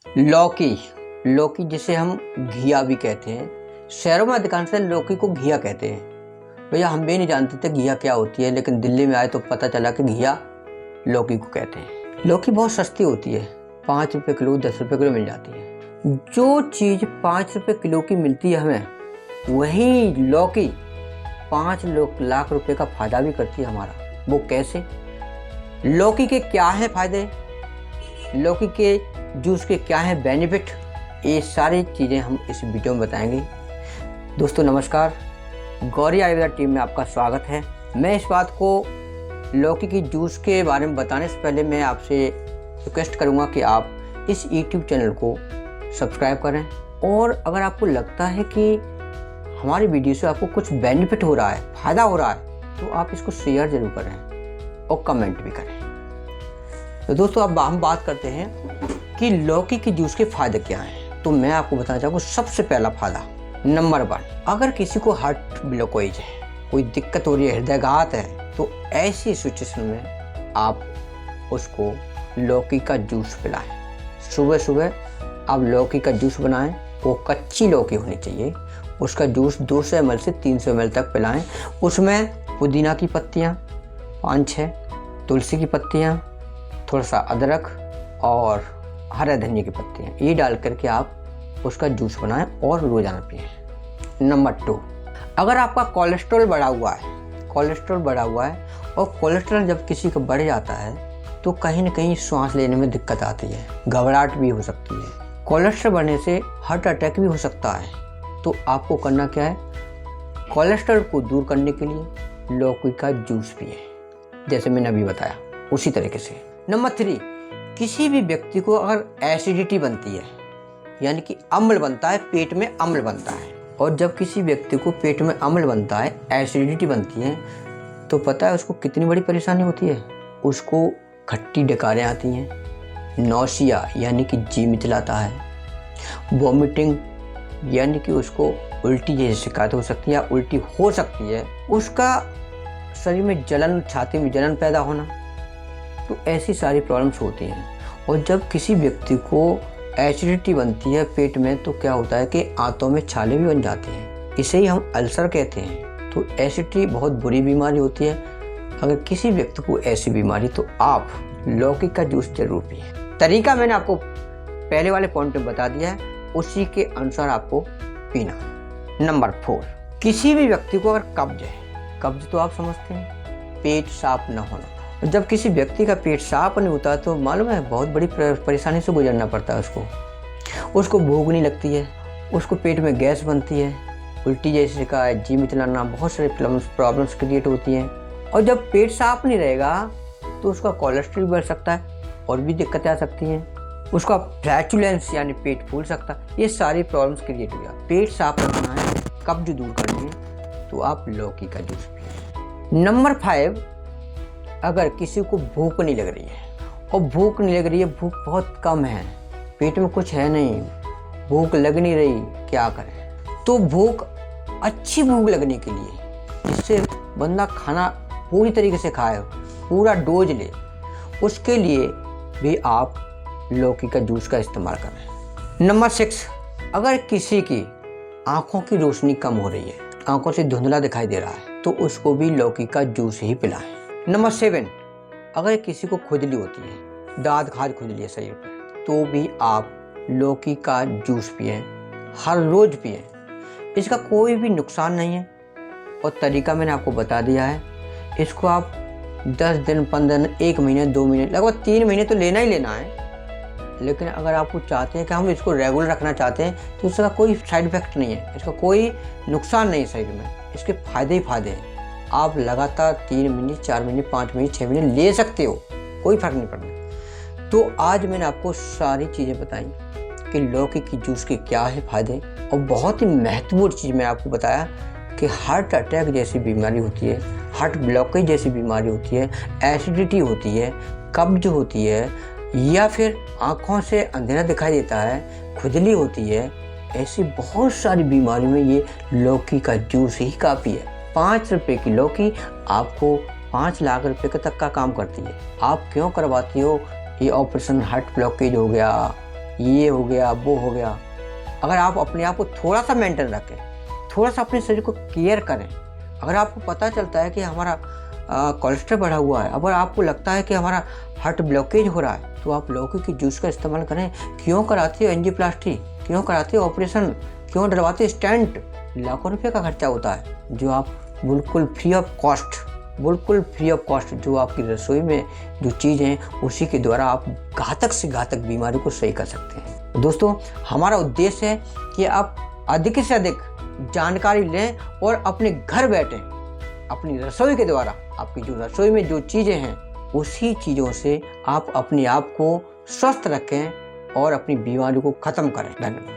लौकी। लौकी जिसे हम घिया भी कहते हैं। शहरों में अधिकांश लौकी को घिया कहते हैं। भैया हम भी नहीं जानते थे घिया क्या होती है, लेकिन दिल्ली में आए तो पता चला कि घिया लौकी को कहते हैं। लौकी बहुत सस्ती होती है, 5 रुपये किलो 10 रुपये किलो मिल जाती है। जो चीज़ 5 रुपये किलो की मिलती है हमें, वही लौकी 5 लाख रुपए का फ़ायदा भी करती है हमारा। वो कैसे? लौकी के क्या हैं फ़ायदे, लौकी के जूस के क्या हैं बेनिफिट, ये सारी चीज़ें हम इस वीडियो में बताएंगे। दोस्तों नमस्कार, गौरी आयुर्वेदा टीम में आपका स्वागत है। मैं इस बात को लौकी की जूस के बारे में बताने से पहले मैं आपसे रिक्वेस्ट करूंगा कि आप इस यूट्यूब चैनल को सब्सक्राइब करें, और अगर आपको लगता है कि हमारी वीडियो से आपको कुछ बेनिफिट हो रहा है, फ़ायदा हो रहा है, तो आप इसको शेयर ज़रूर करें और कमेंट भी करें। तो दोस्तों अब हम बात करते हैं कि लौकी की जूस के फ़ायदे क्या हैं। तो मैं आपको बताना चाहूँगा सबसे पहला फ़ायदा, नंबर 1, अगर किसी को हार्ट ब्लॉकेज है, कोई दिक्कत हो रही है, हृदयघात है, तो ऐसी सिचुएशन में आप उसको लौकी का जूस पिलाएं। सुबह सुबह आप लौकी का जूस बनाएं, वो कच्ची लौकी होनी चाहिए। उसका जूस 200 ml से 300 ml तक पिलाएं। उसमें पुदीना की पत्तियाँ 5-6, तुलसी की पत्तियाँ, थोड़ा सा अदरक और हरा धनिया की पत्तियाँ, ये डाल करके आप उसका जूस बनाएं और रोज़ाना पिएं। नंबर 2, अगर आपका कोलेस्ट्रॉल बढ़ा हुआ है और कोलेस्ट्रॉल जब किसी का बढ़ जाता है तो कहीं ना कहीं सांस लेने में दिक्कत आती है, घबराहट भी हो सकती है। कोलेस्ट्रॉल बढ़ने से हार्ट अटैक भी हो सकता है। तो आपको करना क्या है, कोलेस्ट्रॉल को दूर करने के लिए लौकी का जूस पिए, जैसे मैंने अभी बताया उसी तरीके से। नंबर 3, किसी भी व्यक्ति को अगर एसिडिटी बनती है, यानी कि अम्ल बनता है, पेट में अम्ल बनता है, और जब किसी व्यक्ति को पेट में अम्ल बनता है, एसिडिटी बनती है, तो पता है उसको कितनी बड़ी परेशानी होती है। उसको खट्टी डकारें आती हैं, नौसिया यानी कि जी मिचलाता है, वॉमिटिंग यानी कि उसको उल्टी जैसी शिकायत हो सकती है या उल्टी हो सकती है, उसका शरीर में जलन, छाती में जलन पैदा होना, तो ऐसी सारी प्रॉब्लम्स होती हैं। और जब किसी व्यक्ति को एसिडिटी बनती है पेट में, तो क्या होता है कि आंतों में छाले भी बन जाते हैं, इसे ही हम अल्सर कहते हैं। तो एसिडिटी बहुत बुरी बीमारी होती है। अगर किसी व्यक्ति को ऐसी बीमारी, तो आप लौकी का जूस जरूर पिए। तरीका मैंने आपको पहले वाले पॉइंट में बता दिया है, उसी के अनुसार आपको पीना। नंबर 4, किसी भी व्यक्ति को अगर कब्ज है, कब्ज तो आप समझते हैं, पेट साफ न होना। जब किसी व्यक्ति का पेट साफ नहीं होता तो मालूम है बहुत बड़ी परेशानी से गुजरना पड़ता है उसको भूख नहीं लगती है, उसको पेट में गैस बनती है, उल्टी जैसी शिकायत, जी मिचलाना, बहुत सारी प्रॉब्लम्स क्रिएट होती हैं। और जब पेट साफ नहीं रहेगा तो उसका कोलेस्ट्रॉल बढ़ सकता है और भी दिक्कतें आ सकती हैं, उसका फ्लैचुलेंस यानी पेट फूल सकता है, ये सारी प्रॉब्लम्स क्रिएट हो जाती। पेट साफ रखना है, कब्ज दूर करनी है, तो आप लौकी का जूस पिए। नंबर 5, अगर किसी को भूख नहीं लग रही है, भूख बहुत कम है, पेट में कुछ है नहीं, भूख लग नहीं रही, क्या करें? तो अच्छी भूख लगने के लिए, जिससे बंदा खाना पूरी तरीके से खाए, पूरा डोज ले, उसके लिए भी आप लौकी का जूस का इस्तेमाल करें। नंबर 6, अगर किसी की आंखों की रोशनी कम हो रही है, आंखों से धुंधला दिखाई दे रहा है, तो उसको भी लौकी का जूस ही पिलाएं। नंबर 7, अगर किसी को खुजली होती है, दाद खाज खुजली है शरीर पर, तो भी आप लौकी का जूस पिएं, हर रोज़ पिएं। इसका कोई भी नुकसान नहीं है, और तरीका मैंने आपको बता दिया है। इसको आप 10 दिन, 15 दिन, 1 महीने, 2 महीने, लगभग 3 महीने तो लेना ही लेना है। लेकिन अगर आपको चाहते हैं कि हम इसको रेगुलर रखना चाहते हैं, तो इसका कोई साइड इफेक्ट नहीं है, इसका कोई नुकसान नहीं है शरीर में, इसके फ़ायदे ही फ़ायदे हैं। आप लगातार 3 महीने, 4 महीने, 5 महीने, 6 महीने ले सकते हो, कोई फ़र्क नहीं पड़ता। तो आज मैंने आपको सारी चीज़ें बताई कि लौकी की जूस के क्या है फ़ायदे, और बहुत ही महत्वपूर्ण चीज़ मैंने आपको बताया कि हार्ट अटैक जैसी बीमारी होती है, हार्ट ब्लॉकेज जैसी बीमारी होती है, एसिडिटी होती है, कब्ज होती है, या फिर आँखों से अंधेरा दिखाई देता है, खुजली होती है, ऐसी बहुत सारी बीमारियों में ये लौकी का जूस ही काफ़ी है। 5 रुपये की लौकी आपको 5 लाख रुपए तक का काम करती है। आप क्यों करवाती हो ये ऑपरेशन, हार्ट ब्लॉकेज हो गया ये हो गया, वो हो गया। अगर आप अपने आप को थोड़ा सा मेंटेन रखें, थोड़ा सा अपने शरीर को केयर करें, अगर आपको पता चलता है कि हमारा कोलेस्ट्रॉल बढ़ा हुआ है, अगर आपको लगता है कि हमारा हार्ट ब्लॉकेज हो रहा है, तो आप लौकी की जूस का इस्तेमाल करें। क्यों कराते हो एंजियोप्लास्टी, क्यों कराते हो ऑपरेशन, क्यों डलवाते हो स्टेंट? लाखों रुपये का खर्चा होता है, जो आप बिल्कुल फ्री ऑफ कॉस्ट जो आपकी रसोई में जो चीज़ हैं उसी के द्वारा आप घातक से घातक बीमारी को सही कर सकते हैं। दोस्तों, हमारा उद्देश्य है कि आप अधिक से अधिक जानकारी लें और अपने घर बैठे अपनी रसोई के द्वारा, आपकी जो रसोई में जो चीज़ें हैं उसी चीज़ों से आप अपने आप को स्वस्थ रखें और अपनी बीमारी को ख़त्म करें। धन्यवाद।